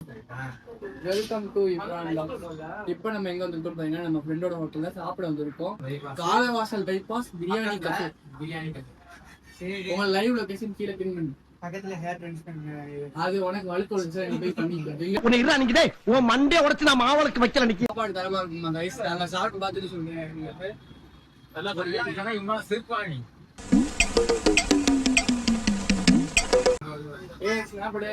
Welcome to இப்போ நம்ம எங்க வந்துருக்கோம் பாத்தீங்கன்னா நம்ம ஃப்ரெண்டோட ஹோட்டல்ல சாப்பிட வந்திருக்கோம். Kalavasal bypass biryani cafe. உங்க லைவ் லொகேஷன் கீழே பின் பண்ணு. பக்கத்துல ஹேர் ட்ரான்ஸ்ஃபர் அது உனக்கு வழுக்கு வந்துச்சு, நீ போய் பண்ணிக்க. உன்னை இறா நிக்குதே, உன் மண்டே உடைச்சு நான் மாவளுக்கு வைக்கல நிக்கி. சாப்பாடு தரமா இருக்குமா गाइस? நான் சாப்பிட்டு பார்த்துட்டு சொல்றேன். நல்லா பண்ணிருக்கீங்க. இம்மா சிற்பாணி சாப்பிடு.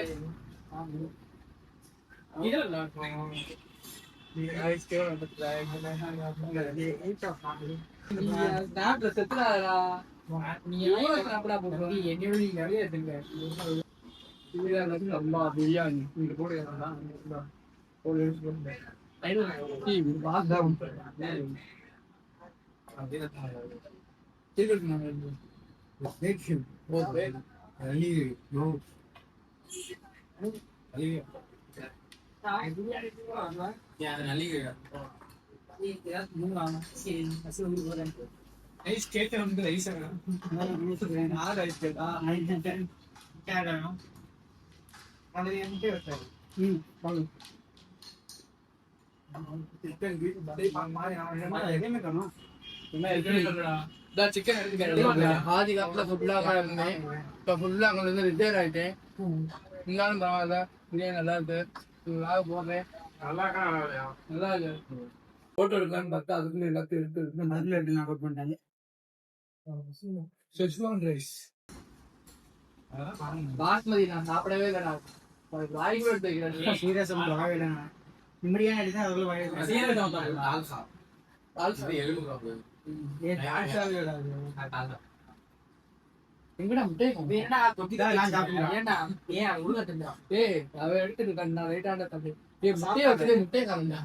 சிக்கன் ஆதி காலத்துல ஃபுல்லாக இருந்தேன். இப்போ ஃபுல்லாக அங்கே இருந்து ரிட்டையர் ஆகிட்டேன். இருந்தாலும் பரவாயில்ல, பிரியாணி நல்லா இருக்கு. போடுறேன் நல்லா இருக்கு. போட்டோ எடுக்கலான்னு பார்த்தா அதுக்குள்ள எல்லாத்தையும் எடுத்து மதுல எடுத்து நான் பண்ணிட்டாங்க. செஸ்வான் ரைஸ் பாஸ்மதி நான் சாப்பிடவே இல்லை. வாய் கூட எடுத்து சீரியஸா நிம்மதியான எடுத்தா எங்கடா முட்டை அவ எடுத்துட்டு ரைட்டாண்ட தம்பி முட்டையை வச்சு முட்டையை கலந்தா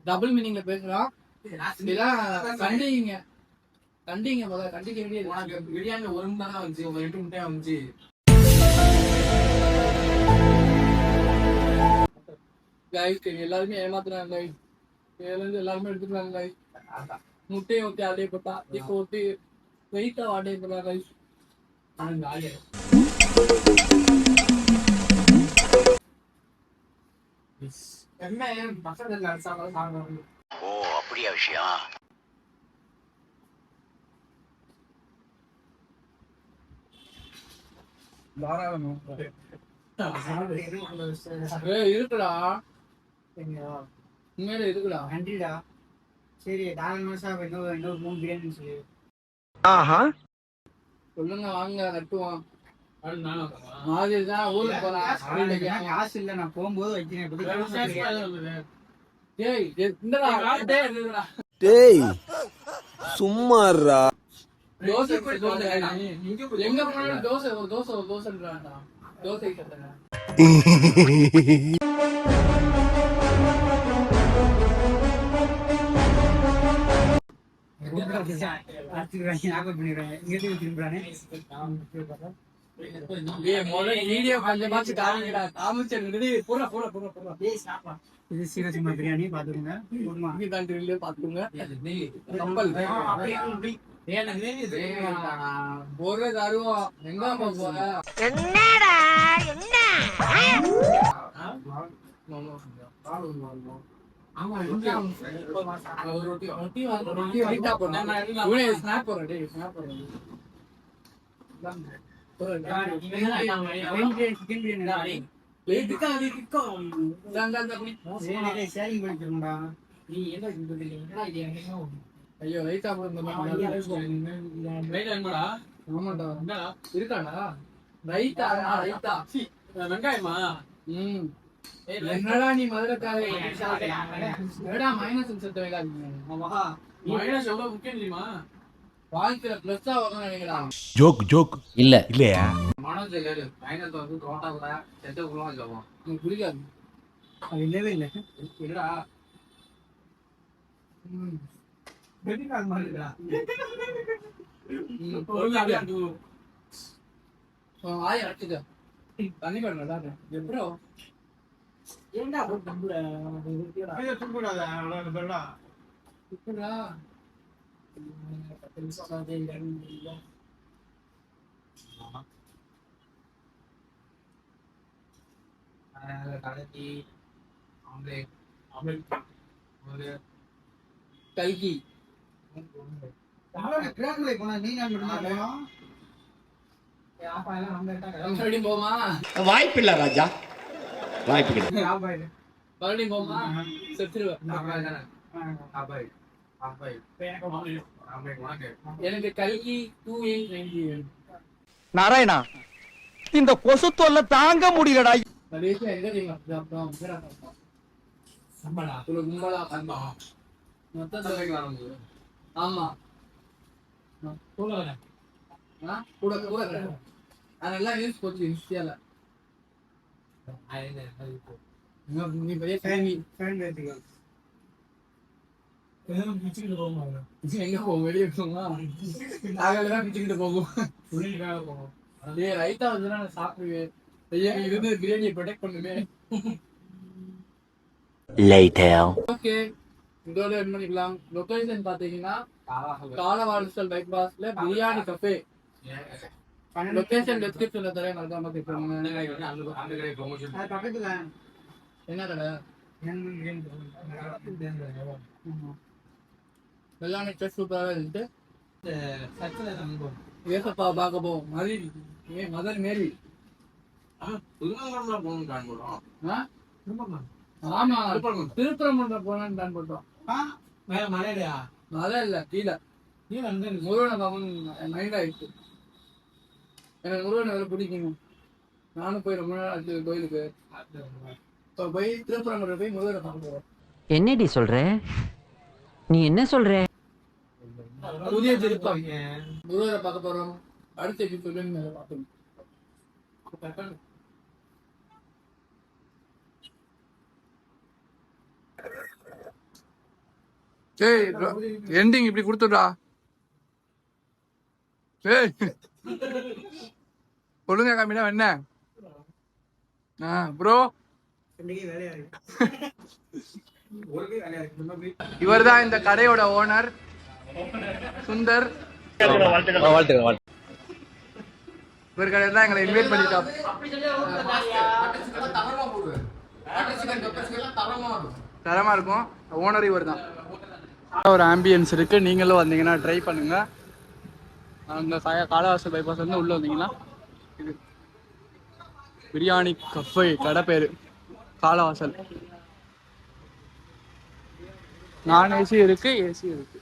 டபுள் மீனிங்ல பேசுறான். கண்டிங்க கண்டிங்க கண்டிக்க வேண்டியது. பிரியாணி ஒரு முட்டை தான் வந்துச்சு, ஒரு 8 முட்டையா வந்துச்சு. எல்லாருமே ஏமாத்துறாங்க. எல்லாருமே எடுத்துக்கிறாங்க. முட்டையை ஊற்றி ஆடே போட்டா இப்போ ஊற்றி வெயிட்டா ஆடே போடுறாங்க. ஓ அப்படியா விஷயம். இருக்குடா, உண்மையில இருக்குடா. நன்றிடா. சரி இன்னொரு 3 பிரியாணி சொல்லி சொல்லுங்க, வாங்க கட்டுவோம். ஊருக்கு போலாம். காசு இல்ல, நான் போகும்போது வைக்கிறேன். சும்மாறா தோசை எங்க போனாலும் தோசை தோசைன்றான்டா. தோசை பிரியாணி பாத்துருங்க. ஒரு தருவோம். எங்க என்னடா என்ன ஐயோ ரைட்டா இருக்காடா ரைட்டா ரைட்டா வெங்காயமா? என்னடா நீ மதுரைக்காரே, மைனஸ் செத்து மைனஸ் எவ்வளவு முக்கியம் தெரியுமா? வாழ்க்கையில பிளஸ்ஸா வரணும் நினைக்கிறான். ஜோக் இல்ல இல்லையா? மனோஜ் மைனஸ் வந்து தோட்டா கூட செத்து குழுவா சொல்லுவோம். எனக்கு பிடிக்காது. அது இல்லவே இல்லை. இல்லடா ஆய் அடிச்சுக்க தண்ணி பண்ணல எப்படோ ஏண்டா கல்கி போமா வாய்ப்பில்லை ராஜா, வாய்ப்பு மறுபடியும் போமா செத்துருவேன். எனக்கு கல்கி 2890 நாராயணா, இந்த கொசு தொல்லை தாங்க முடியலடா. மலேசியா எங்க தெரியுமா? அப்புறம் கும்பலா கம்பா மொத்தம் ஆமா கூட அதெல்லாம் நியூஸ் போச்சு இன்ஸ்டால. நீ பெரிய எங்க போகும் வெளியே போகுமா? நாகெல்லாம் பிச்சுக்கிட்டு போகும். ரைத்தா வந்து நான் சாப்பிடுவேன். இருந்து பிரியாணியை ப்ரொடெக்ட் பண்ணுமே. ஓகே, இதோட என்ன பண்ணிக்கலாம். லொகேஷன் பாத்தீங்கன்னா காலவாசல் பைபாஸ்ல பிரியாணி கஃபே. லொகேஷன் டிஸ்கிரிப்ஷன்ல தரேன், மறக்காம கிளிக் பண்ணுங்க. என்ன கடை? வெள்ளாமை சூப்பராக இருந்துட்டு ஏசப்பா பார்க்க போவோம். மதர் மேரி. ஆமா, திருப்பரங்குன்றம் போனான்னு பிளான் போட்டோம். மலை இல்ல, கீழே முருகனை பார்க்கணும் மைண்ட் ஆயிடுச்சு. எனக்கு முருகனை வேலை பிடிக்குங்க. நானும் போய் ரொம்ப நாள் ஆச்சு கோயிலுக்கு. இப்போ போய் திருப்பரங்குன்றம் போய் முருகனை பார்க்க போவோம். என்னடி சொல்ற? நீ என்ன சொல்ற? புதிய திருப்பம் முருகரை பார்க்க போறோம். அடுத்த எபிசோட்ல மேல பார்க்கணும். ஏய் எண்டிங் இப்படி கொடுத்துடா. ஏய் ஒழுங்கா காமிடா என்ன? ப்ரோ இவர் தான் இந்த கடையோட ஓனர் சுந்தர். இவர் கடையில் தான் எங்களை இன்வைட் பண்ணிட்டோம். தரமா இருக்கும். ஓனர் இவர் தான். ஒரு ஆம்பியன்ஸ் இருக்கு, நீங்களும் வந்தீங்கன்னா ட்ரை பண்ணுங்க. அங்கே காலவாசல் பைபாஸ் வந்து உள்ள வந்தீங்கன்னா இது பிரியாணி கஃபே கடை பேரு காலவாசல். நான் ஏசி இருக்கு, ஏசி இருக்கு.